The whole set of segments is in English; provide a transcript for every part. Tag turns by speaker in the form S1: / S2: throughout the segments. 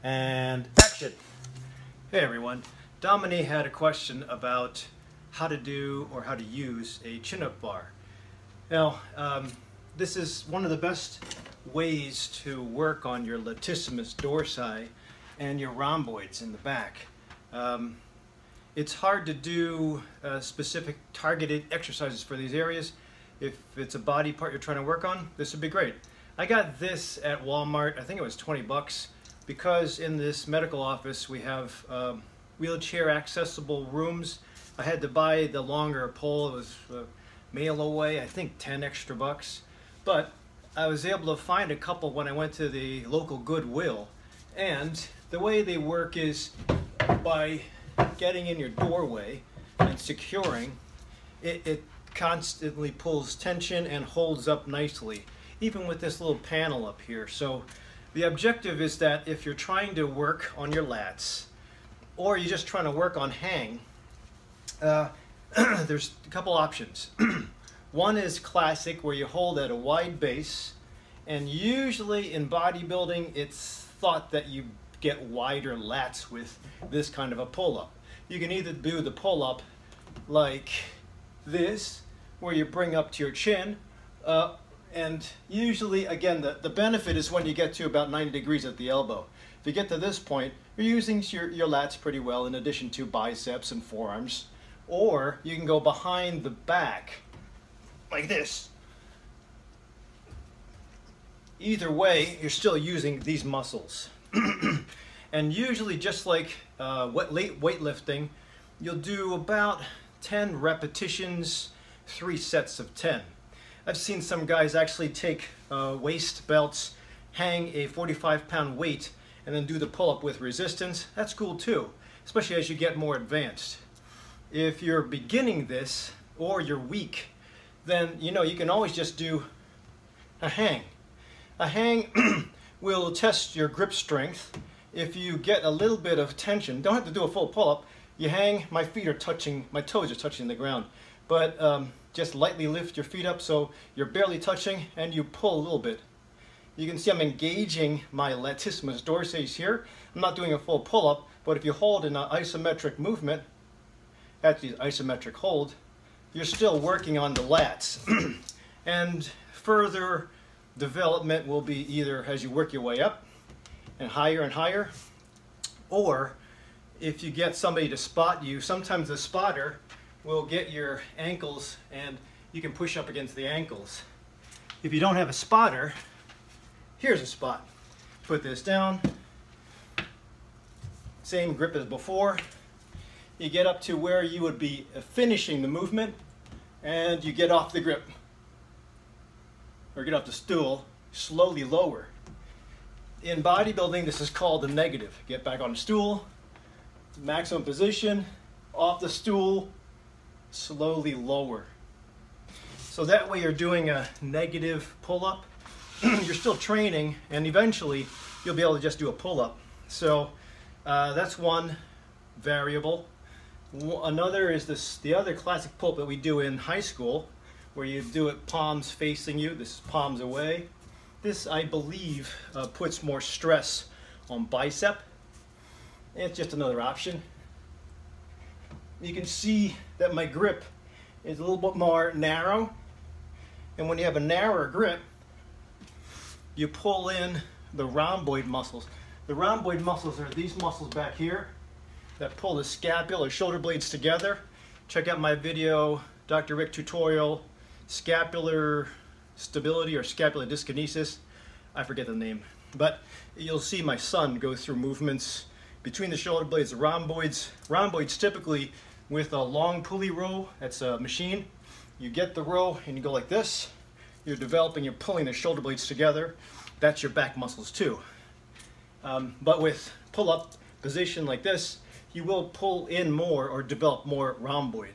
S1: And action! Hey everyone, Damini had a question about how to do or how to use a chin-up bar. Now, this is one of the best ways to work on your latissimus dorsi and your rhomboids in the back. It's hard to do specific targeted exercises for these areas. If it's a body part you're trying to work on, this would be great. I got this at Walmart, I think it was 20 bucks, because in this medical office we have wheelchair accessible rooms. I had to buy the longer pole. It was mail away, I think 10 extra bucks. But I was able to find a couple when I went to the local Goodwill. And the way they work is by getting in your doorway and securing, it constantly pulls tension and holds up nicely, even with this little panel up here. So the objective is that if you're trying to work on your lats, or you're just trying to work on hang, there's a couple options. One is classic, where you hold at a wide base, and usually in bodybuilding it's thought that you get wider lats with this kind of a pull-up. You can either do the pull-up like this, where you bring up to your chin, and usually, again, the benefit is when you get to about 90 degrees at the elbow. If you get to this point, you're using your lats pretty well, in addition to biceps and forearms. Or you can go behind the back, like this. Either way, you're still using these muscles. And usually, just like weightlifting, you'll do about 10 repetitions, 3 sets of 10. I've seen some guys actually take waist belts, hang a 45-pound weight, and then do the pull-up with resistance. That's cool too, especially as you get more advanced. If you're beginning this, or you're weak, then you can always just do a hang. A hang will test your grip strength. If you get a little bit of tension, don't have to do a full pull-up. You hang, my toes are touching the ground, but just lightly lift your feet up so you're barely touching, and you pull a little bit. You can see I'm engaging my latissimus dorsi here. I'm not doing a full pull-up, but if you hold in an isometric movement, actually isometric hold, you're still working on the lats. And further development will be either as you work your way up and higher, or if you get somebody to spot you, sometimes the spotter will get your ankles and you can push up against the ankles. If you don't have a spotter, here's a spot. Put this down, same grip as before. You get up to where you would be finishing the movement, and you get off the grip, or get off the stool, slowly lower. In bodybuilding, this is called the negative. Get back on the stool, maximum position, off the stool, slowly lower. So that way you're doing a negative pull-up. You're still training, and eventually you'll be able to just do a pull-up. So that's one variable. Another is the other classic pull-up that we do in high school, where you do it palms facing you. This is palms away. This, I believe, puts more stress on bicep. It's just another option. You can see that my grip is a little bit more narrow, and when you have a narrower grip, you pull in the rhomboid muscles. The rhomboid muscles are these muscles back here that pull the scapula or shoulder blades together. Check out my video, DrRic tutorial, scapular stability or scapular dyskinesis. I forget the name, but you'll see my son go through movements between the shoulder blades, the rhomboids. Rhomboids typically with a long pulley row. That's a machine. You get the row and you go like this. You're pulling the shoulder blades together. That's your back muscles too. But with pull-up position like this, you will pull in more or develop more rhomboid.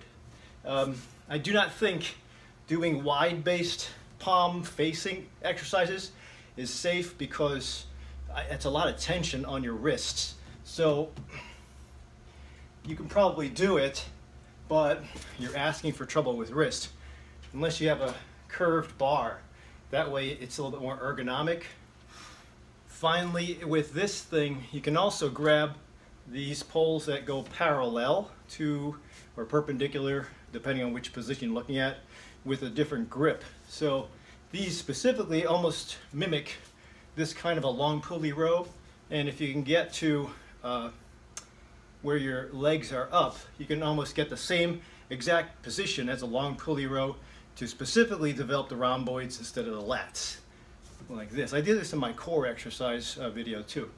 S1: I do not think doing wide-based palm-facing exercises is safe, because it's a lot of tension on your wrists. So you can probably do it, but you're asking for trouble with wrist. Unless you have a curved bar. That way it's a little bit more ergonomic. Finally, with this thing, you can also grab these poles that go parallel to or perpendicular, depending on which position you're looking at, with a different grip. So these specifically almost mimic this kind of a long pulley row, and if you can get to where your legs are up, you can almost get the same exact position as a long pulley row to specifically develop the rhomboids instead of the lats, like this. I did this in my core exercise video too.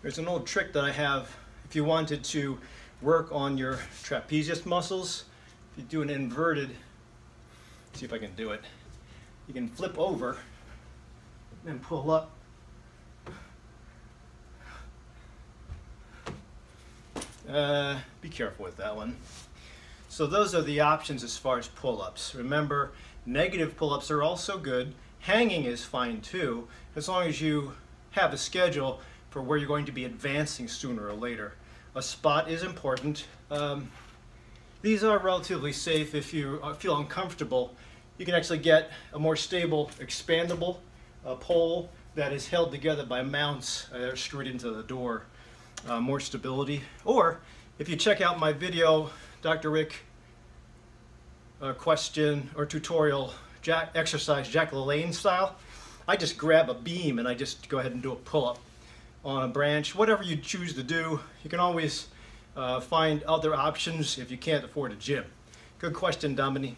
S1: There's an old trick that I have if you wanted to work on your trapezius muscles. If you do an inverted, see if I can do it, you can flip over and pull up. Be careful with that one. So those are the options as far as pull-ups. Remember, negative pull-ups are also good. Hanging is fine too, as long as you have a schedule for where you're going to be advancing sooner or later. A spot is important. These are relatively safe. If you feel uncomfortable, you can actually get a more stable, expandable pole that is held together by mounts that are screwed into the door. More stability. Or if you check out my video, DrRic question or tutorial exercise Jack LaLanne style, I just grab a beam and I just go ahead and do a pull-up on a branch. Whatever you choose to do, you can always find other options if you can't afford a gym. Good question, Damini.